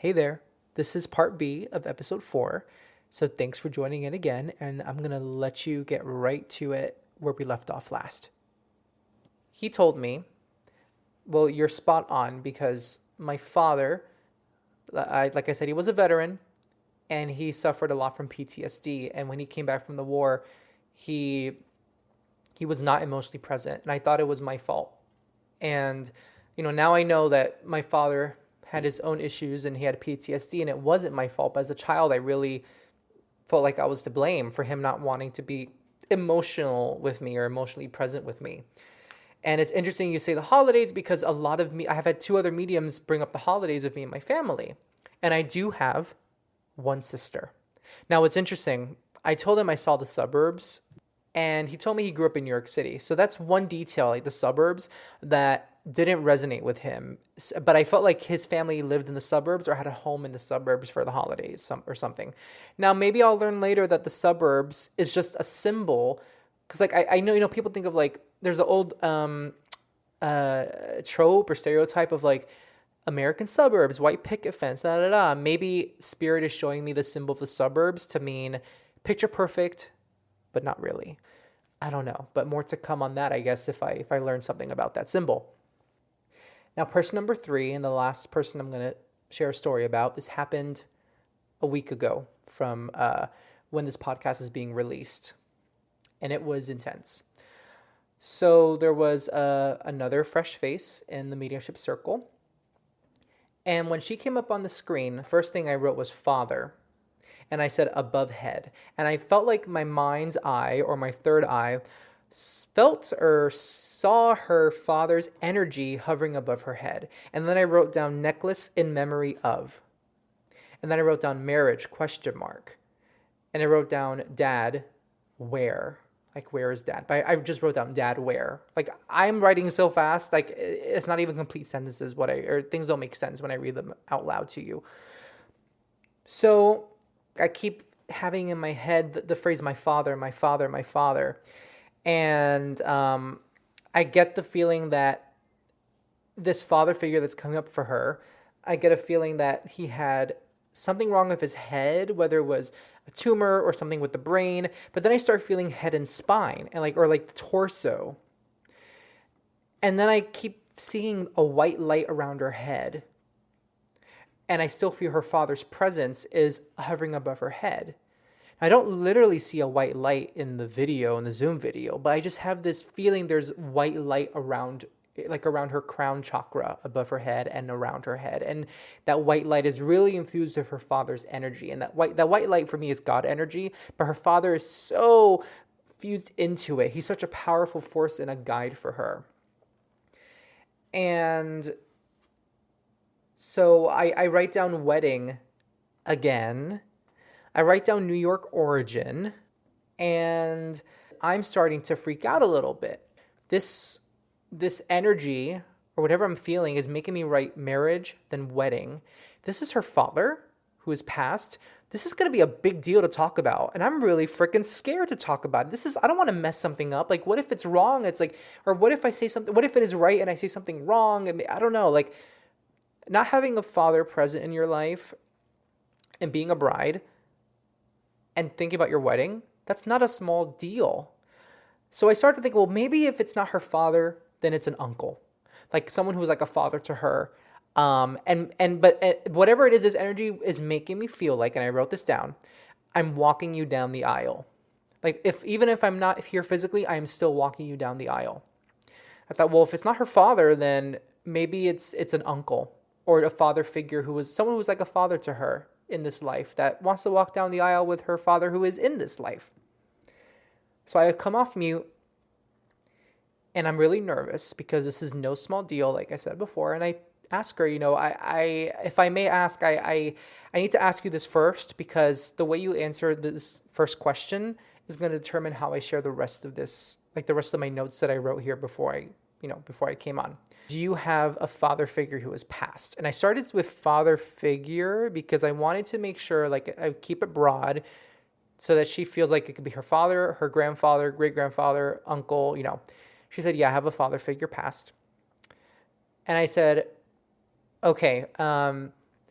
Hey there, this is part B of episode 4. So thanks for joining in again, and I'm going to let you get right to it where we left off last. He told me, well, you're spot on because my father, like I said, he was a veteran and he suffered a lot from PTSD. And when he came back from the war, he was not emotionally present. And I thought it was my fault. And, now I know that my father had his own issues and he had PTSD and it wasn't my fault. But as a child, I really felt like I was to blame for him not wanting to be emotional with me or emotionally present with me. And it's interesting you say the holidays because a lot of me, I have had two other mediums bring up the holidays with me and my family. And I do have one sister. Now, it's interesting. I told him I saw the suburbs and he told me he grew up in New York City. So that's one detail, like the suburbs, that didn't resonate with him. But I felt like his family lived in the suburbs or had a home in the suburbs for the holidays or something. Now, maybe I'll learn later that the suburbs is just a symbol. Because like I know, people think of like, there's an old trope or stereotype of like American suburbs, white picket fence, da da da. Maybe Spirit is showing me the symbol of the suburbs to mean picture perfect, but not really. I don't know, but more to come on that, I guess, if I learn something about that symbol. Now, person number 3, and the last person I'm going to share a story about, this happened a week ago from when this podcast is being released, and it was intense. So there was another fresh face in the mediumship circle, and when she came up on the screen, the first thing I wrote was father. And I said above head. And I felt like my mind's eye or my third eye felt or saw her father's energy hovering above her head. And then I wrote down necklace in memory of. And then I wrote down marriage, question mark. And I wrote down dad, where? Like, where is dad? But I just wrote down dad, where? Like, I'm writing so fast, like, it's not even complete sentences, or things don't make sense when I read them out loud to you. So I keep having in my head the phrase, my father, my father, my father. And I get the feeling that this father figure that's coming up for her, I get a feeling that he had something wrong with his head, whether it was a tumor or something with the brain. But then I start feeling head and spine and or the torso. And then I keep seeing a white light around her head. And I still feel her father's presence is hovering above her head. I don't literally see a white light in the video, in the Zoom video, but I just have this feeling there's white light around her crown chakra above her head and around her head. And that white light is really infused with her father's energy. And that white light for me is God energy, but her father is so fused into it. He's such a powerful force and a guide for her. And so I write down wedding again. I write down New York origin. And I'm starting to freak out a little bit. This energy or whatever I'm feeling is making me write marriage, then wedding. This is her father who has passed. This is going to be a big deal to talk about. And I'm really freaking scared to talk about it. I don't want to mess something up. Like, what if it's wrong? It's like, or what if I say something, what if it is right and I say something wrong? I don't know. Like, not having a father present in your life and being a bride and thinking about your wedding, that's not a small deal. So I started to think, well, maybe if it's not her father, then it's an uncle, like someone who's like a father to her. But whatever it is, this energy is making me feel like, and I wrote this down, I'm walking you down the aisle. Like even if I'm not here physically, I am still walking you down the aisle. I thought, well, if it's not her father, then maybe it's an uncle or a father figure who was someone who was like a father to her in this life that wants to walk down the aisle with her father who is in this life. So I come off mute and I'm really nervous because this is no small deal, like I said before. And I ask her, if I may ask, I need to ask you this first because the way you answer this first question is going to determine how I share the rest of this, like the rest of my notes that I wrote here before I came on. Do you have a father figure who has passed? And I started with father figure because I wanted to make sure, like, I keep it broad so that she feels like it could be her father, her grandfather, great-grandfather, uncle, She said, yeah, I have a father figure passed. And I said, okay,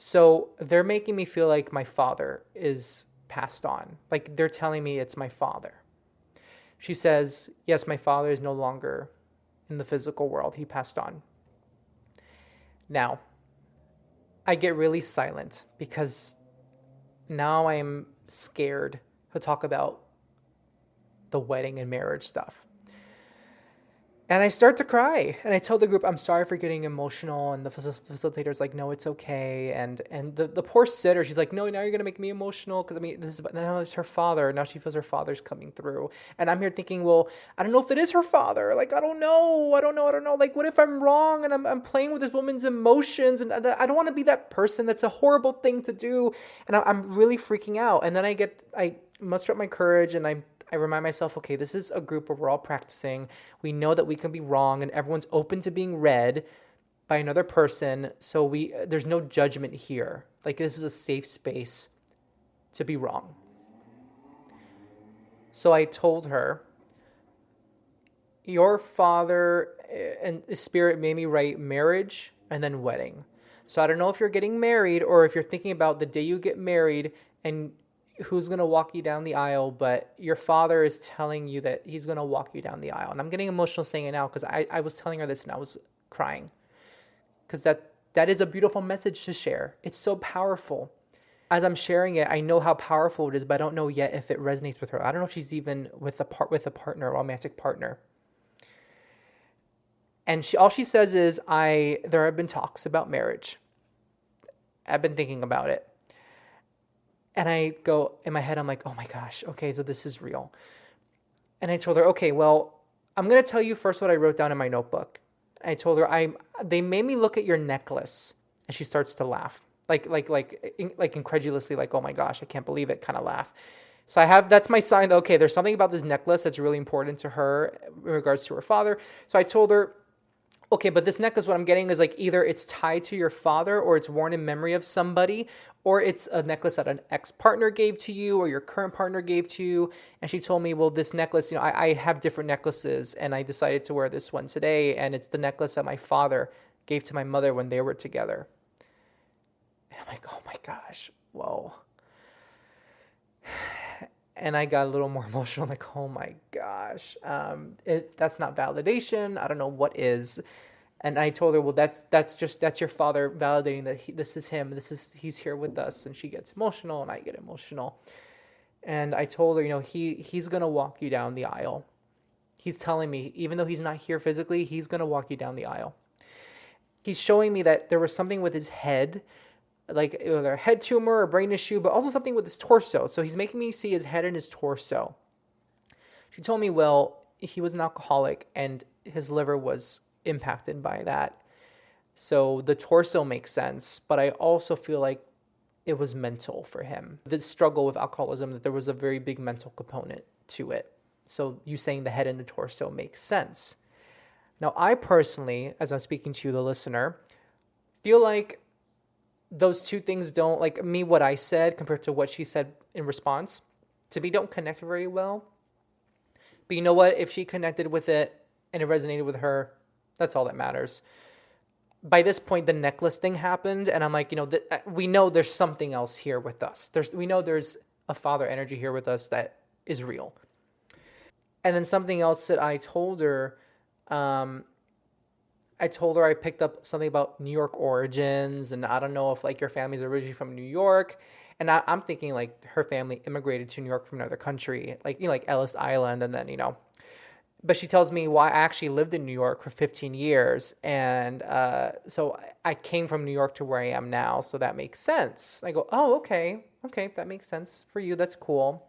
So they're making me feel like my father is passed on. Like they're telling me it's my father. She says, yes, my father is no longer in the physical world. He passed on. Now, I get really silent because now I'm scared to talk about the wedding and marriage stuff. And I start to cry, and I tell the group, I'm sorry for getting emotional, and the facilitator's like, no, it's okay, and the poor sitter, she's like, no, now you're going to make me emotional, because, I mean, this is, now it's her father, now she feels her father's coming through, and I'm here thinking, well, I don't know if it is her father, like, I don't know, like, what if I'm wrong, and I'm playing with this woman's emotions, and I don't want to be that person, that's a horrible thing to do, and I'm really freaking out, and then I muster up my courage, and I remind myself, okay, this is a group where we're all practicing. We know that we can be wrong, and everyone's open to being read by another person. So there's no judgment here. Like, this is a safe space to be wrong. So I told her, your father and spirit made me write marriage and then wedding. So I don't know if you're getting married or if you're thinking about the day you get married and who's going to walk you down the aisle, but your father is telling you that he's going to walk you down the aisle. And I'm getting emotional saying it now because I was telling her this and I was crying because that is a beautiful message to share. It's so powerful. As I'm sharing it, I know how powerful it is, but I don't know yet if it resonates with her. I don't know if she's even with a partner, a romantic partner. And all she says is, there have been talks about marriage. I've been thinking about it. And I go, in my head, I'm like, oh my gosh, okay, so this is real. And I told her, okay, well, I'm going to tell you first what I wrote down in my notebook. I told her, they made me look at your necklace. And she starts to laugh, like incredulously, like, oh my gosh, I can't believe it, kind of laugh. So that's my sign that, okay, there's something about this necklace that's really important to her in regards to her father. So I told her, okay, but this necklace, what I'm getting is like either it's tied to your father or it's worn in memory of somebody, or it's a necklace that an ex-partner gave to you or your current partner gave to you. And she told me, well, this necklace, I have different necklaces and I decided to wear this one today. And it's the necklace that my father gave to my mother when they were together. And I'm like, oh my gosh, whoa. And I got a little more emotional. I'm like, oh my gosh, that's not validation. I don't know what is. And I told her, well, that's your father validating that this is him. He's here with us. And she gets emotional and I get emotional. And I told her, he's going to walk you down the aisle. He's telling me, even though he's not here physically, he's going to walk you down the aisle. He's showing me that there was something with his head, like either a head tumor or brain issue, but also something with his torso. So he's making me see his head and his torso. She told me, well, he was an alcoholic and his liver was impacted by that. So the torso makes sense, but I also feel like it was mental for him. The struggle with alcoholism, that there was a very big mental component to it. So you saying the head and the torso makes sense. Now, I personally, as I'm speaking to you, the listener, feel like those two things don't, like me, what I said compared to what she said in response, to me, don't connect very well. But you know what? If she connected with it and it resonated with her, that's all that matters. By this point, the necklace thing happened. And I'm like, we know there's something else here with us. We know there's a father energy here with us that is real. And then something else that I told her, I picked up something about New York origins, and I don't know if like your family's originally from New York. And I'm thinking like her family immigrated to New York from another country, like, like Ellis Island. And then, but she tells me, well, I actually lived in New York for 15 years. And so I came from New York to where I am now. So that makes sense. I go, oh, okay, that makes sense for you. That's cool.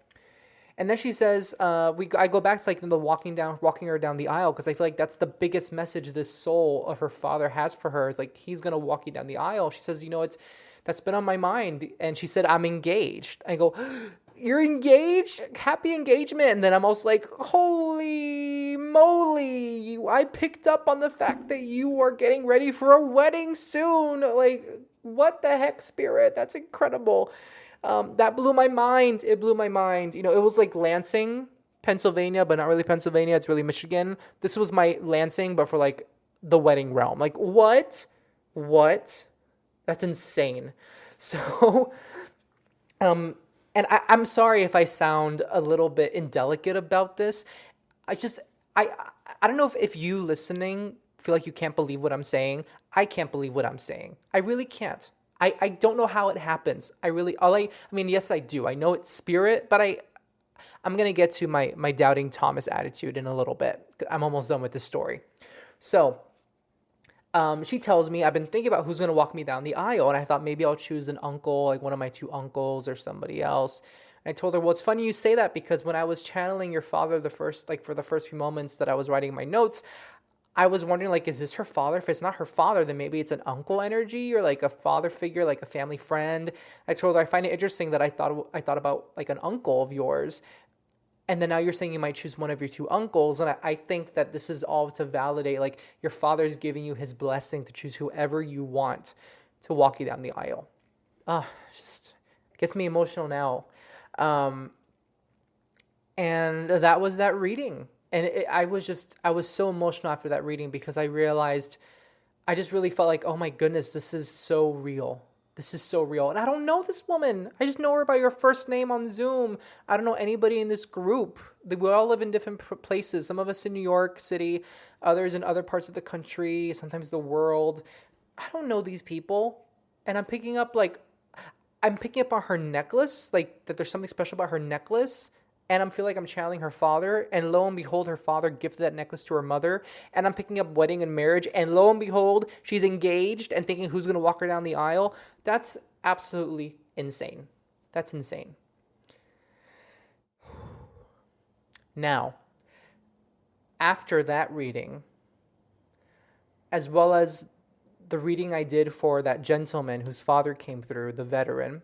And then she says, I go back to like the walking her down the aisle, because I feel like that's the biggest message this soul of her father has for her, is like, he's going to walk you down the aisle. She says, that's been on my mind. And she said, I'm engaged. I go, you're engaged? Happy engagement. And then I'm also like, holy moly, I picked up on the fact that you are getting ready for a wedding soon. Like, what the heck, spirit? That's incredible. That blew my mind. It blew my mind. It was like Lansing, Pennsylvania, but not really Pennsylvania. It's really Michigan. This was my Lansing, but for like the wedding realm. Like, what? That's insane. So, and I'm sorry if I sound a little bit indelicate about this. I just, I, I don't know if you listening feel like you can't believe what I'm saying. I can't believe what I'm saying. I really can't. I don't know how it happens. I mean, yes, I do. I know it's spirit, but I'm going to get to my doubting Thomas attitude in a little bit. I'm almost done with this story. So, she tells me, I've been thinking about who's going to walk me down the aisle. And I thought maybe I'll choose an uncle, like one of my two uncles or somebody else. And I told her, well, it's funny you say that because when I was channeling your father for the first few moments that I was writing my notes, I was wondering, like, is this her father? If it's not her father, then maybe it's an uncle energy or like a father figure, like a family friend. I told her, I find it interesting that I thought about like an uncle of yours. And then now you're saying you might choose one of your two uncles. And I think that this is all to validate, like, your father's giving you his blessing to choose whoever you want to walk you down the aisle. Just gets me emotional now. And that was that reading. And I was so emotional after that reading because I realized, I just really felt like, oh my goodness, this is so real. This is so real. And I don't know this woman. I just know her by her first name on Zoom. I don't know anybody in this group. We all live in different places. Some of us in New York City, others in other parts of the country, sometimes the world. I don't know these people. And I'm picking up on her necklace, like that there's something special about her necklace. And I feel like I'm channeling her father. And lo and behold, her father gifted that necklace to her mother. And I'm picking up wedding and marriage. And lo and behold, she's engaged and thinking who's going to walk her down the aisle. That's absolutely insane. That's insane. Now, after that reading, as well as the reading I did for that gentleman whose father came through, the veteran,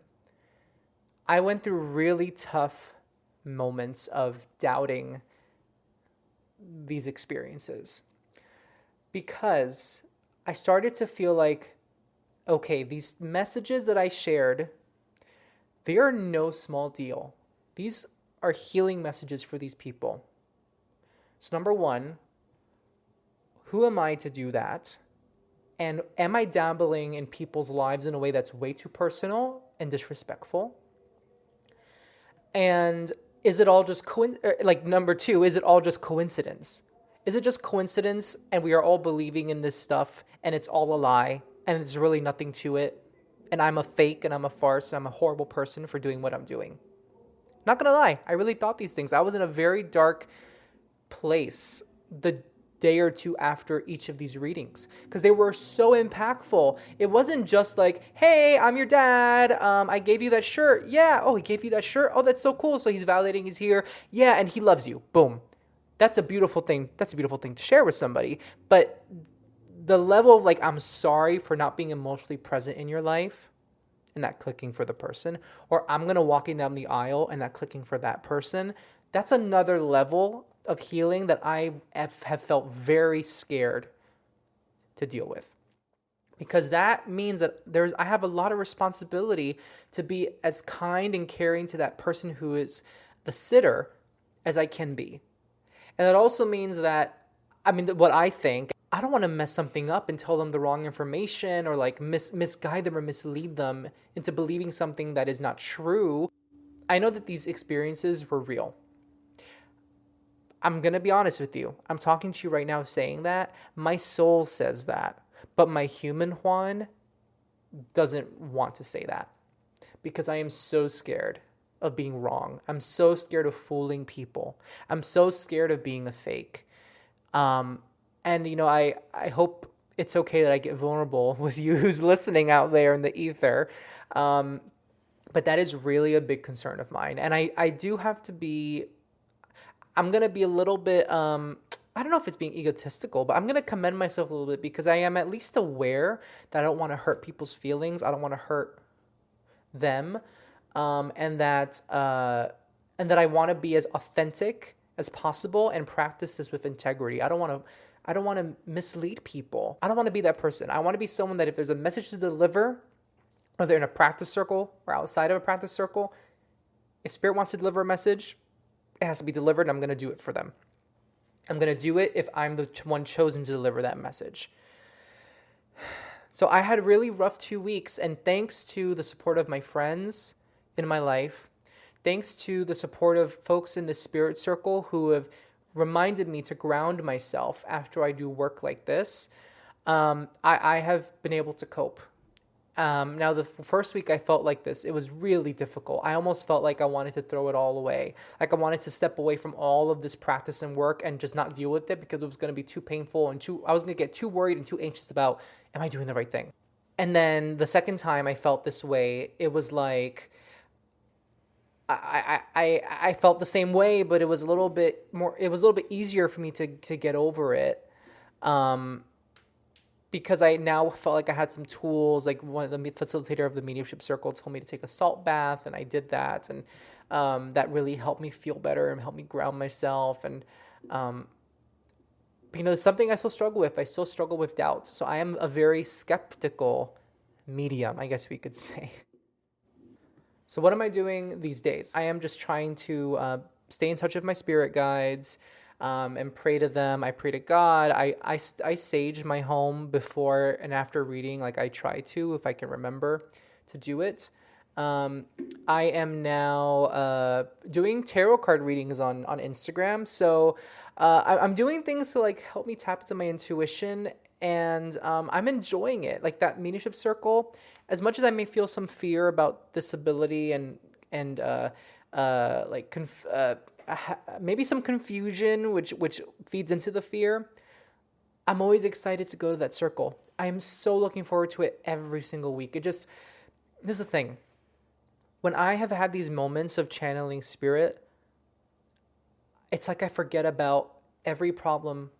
I went through really tough moments of doubting these experiences because I started to feel like, okay, these messages that I shared, they are no small deal. These are healing messages for these people. So number one, who am I to do that? And am I dabbling in people's lives in a way that's way too personal and disrespectful? And is it all just number two, is it all just coincidence? Is it just coincidence and we are all believing in this stuff and it's all a lie and there's really nothing to it and I'm a fake and I'm a farce and I'm a horrible person for doing what I'm doing? Not gonna lie, I really thought these things. I was in a very dark place the day or two after each of these readings because they were so impactful. It wasn't just like, hey, I'm your dad. I gave you that shirt. Yeah. Oh, he gave you that shirt. Oh, that's so cool. So he's validating he's here. Yeah. And he loves you. Boom. That's a beautiful thing. That's a beautiful thing to share with somebody. But the level of like, I'm sorry for not being emotionally present in your life and that clicking for the person, or I'm going to walking down the aisle and that clicking for that person. That's another level of healing that I have felt very scared to deal with. Because that means that I have a lot of responsibility to be as kind and caring to that person who is the sitter as I can be. And that also means that, what I think, I don't want to mess something up and tell them the wrong information or like misguide them or mislead them into believing something that is not true. I know that these experiences were real. I'm going to be honest with you. I'm talking to you right now saying that. My soul says that. But my human Juan doesn't want to say that. Because I am so scared of being wrong. I'm so scared of fooling people. I'm so scared of being a fake. And, I hope it's okay that I get vulnerable with you who's listening out there in the ether. But that is really a big concern of mine. And I do have to be... I'm going to be a little bit, I don't know if it's being egotistical, but I'm going to commend myself a little bit because I am at least aware that I don't want to hurt people's feelings. I don't want to hurt them. And that I want to be as authentic as possible and practice this with integrity. I don't want to mislead people. I don't want to be that person. I want to be someone that if there's a message to deliver, whether in a practice circle or outside of a practice circle, if Spirit wants to deliver a message, it has to be delivered, and I'm going to do it for them. I'm going to do it if I'm the one chosen to deliver that message. So I had a really rough 2 weeks, and thanks to the support of my friends in my life, thanks to the support of folks in the spirit circle who have reminded me to ground myself after I do work like this, I have been able to cope. Now, the first week I felt like this, it was really difficult. I almost felt like I wanted to throw it all away. Like I wanted to step away from all of this practice and work and just not deal with it because it was going to be too painful and I was going to get too worried and too anxious about, am I doing the right thing? And then the second time I felt this way, it was like, I felt the same way, but it was a little bit more, it was a little bit easier for me to get over it. Because I now felt like I had some tools, like one of the facilitator of the mediumship circle told me to take a salt bath, and I did that, and that really helped me feel better and helped me ground myself. And it's something I still struggle with. I still struggle with doubt. So I am a very skeptical medium, I guess we could say. So what am I doing these days? I am just trying to stay in touch with my spirit guides, and pray to them. I pray to God. I sage my home before and after reading. Like I try to, if I can remember to do it. I am now doing tarot card readings on Instagram. So I'm doing things to like help me tap into my intuition, and I'm enjoying it. Like that mediumship circle, as much as I may feel some fear about this ability and maybe some confusion, which feeds into the fear, I'm always excited to go to that circle. I am so looking forward to it every single week. This is the thing. When I have had these moments of channeling spirit, it's like I forget about every problem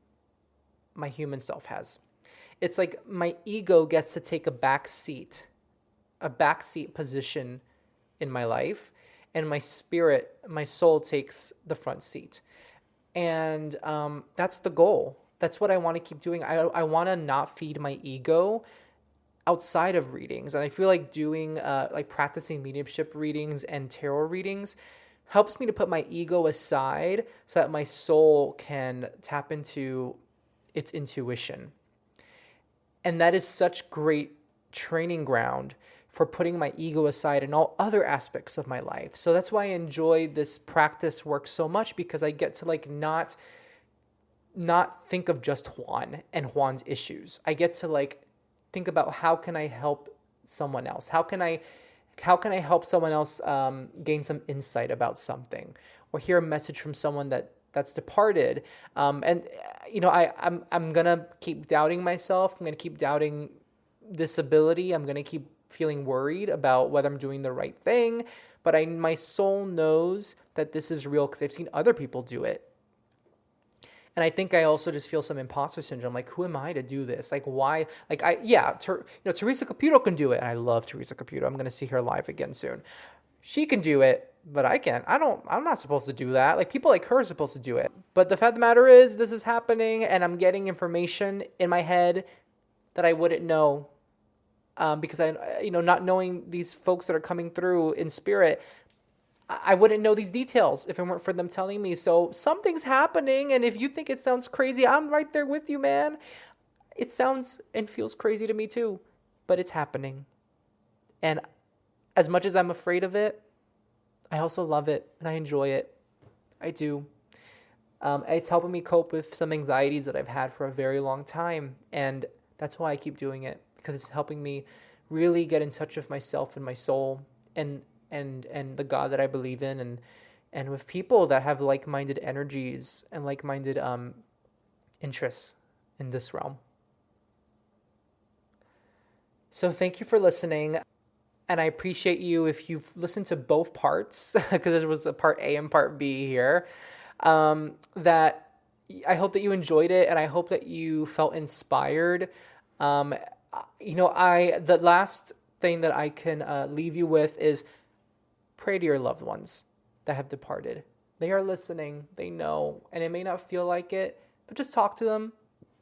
my human self has. It's like my ego gets to take a backseat position in my life, and my spirit, my soul takes the front seat. And that's the goal. That's what I want to keep doing. I want to not feed my ego outside of readings. And I feel like doing, like practicing mediumship readings and tarot readings helps me to put my ego aside so that my soul can tap into its intuition. And that is such great training ground for putting my ego aside in all other aspects of my life. So that's why I enjoy this practice work so much, because I get to like not think of just Juan and Juan's issues. I get to like think about how can I help someone else? How can I help someone else gain some insight about something, or hear a message from someone that's departed? I'm gonna keep doubting myself. I'm gonna keep doubting this ability. I'm gonna keep feeling worried about whether I'm doing the right thing, but my soul knows that this is real because I've seen other people do it. And I think I also just feel some imposter syndrome. Like, who am I to do this? Like, why? Like, Teresa Caputo can do it. And I love Teresa Caputo. I'm going to see her live again soon. She can do it, but I can't. I'm not supposed to do that. Like, people like her are supposed to do it. But the fact of the matter is, this is happening, and I'm getting information in my head that I wouldn't know. Because not knowing these folks that are coming through in spirit, I wouldn't know these details if it weren't for them telling me. So something's happening, and if you think it sounds crazy, I'm right there with you, man. It sounds and feels crazy to me too, but it's happening. And as much as I'm afraid of it, I also love it, and I enjoy it. I do. It's helping me cope with some anxieties that I've had for a very long time, and that's why I keep doing it. Because it's helping me really get in touch with myself and my soul and the God that I believe in, and with people that have like-minded energies and like-minded interests in this realm. So thank you for listening, and I appreciate you if you've listened to both parts, because there was a part A and part B here, that I hope that you enjoyed it, and I hope that you felt inspired. The last thing that I can leave you with is pray to your loved ones that have departed. They are listening. They know, and it may not feel like it, but just talk to them.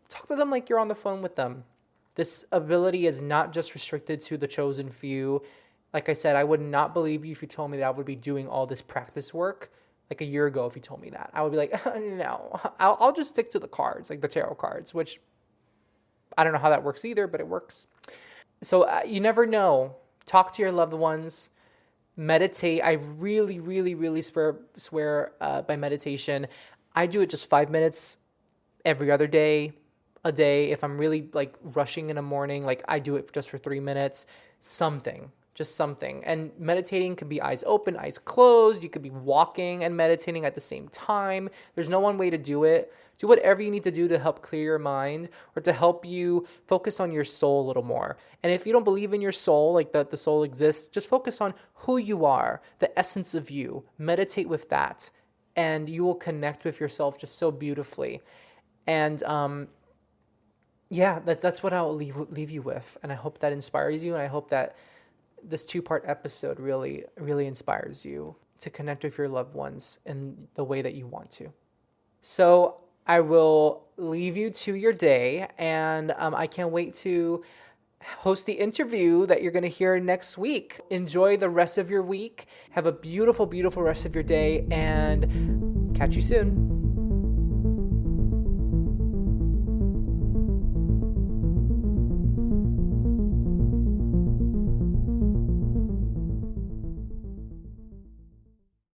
Talk to them like you're on the phone with them. This ability is not just restricted to the chosen few. Like I said, I would not believe you if you told me that I would be doing all this practice work like a year ago. If you told me that, I would be like, no, I'll just stick to the cards, like the tarot cards, which I don't know how that works either, but it works. So you never know. Talk to your loved ones. Meditate. I really, really, really swear by meditation. I do it just 5 minutes every other day, a day. If I'm really like rushing in the morning, like I do it just for 3 minutes, just something. And meditating could be eyes open, eyes closed. You could be walking and meditating at the same time. There's no one way to do it. Do whatever you need to do to help clear your mind or to help you focus on your soul a little more. And if you don't believe in your soul, like that the soul exists, just focus on who you are, the essence of you. Meditate with that, and you will connect with yourself just so beautifully. And that's what I'll leave you with. And I hope that inspires you, and I hope that this 2-part episode really, really inspires you to connect with your loved ones in the way that you want to. So I will leave you to your day, and I can't wait to host the interview that you're going to hear next week. Enjoy the rest of your week. Have a beautiful, beautiful rest of your day, and catch you soon.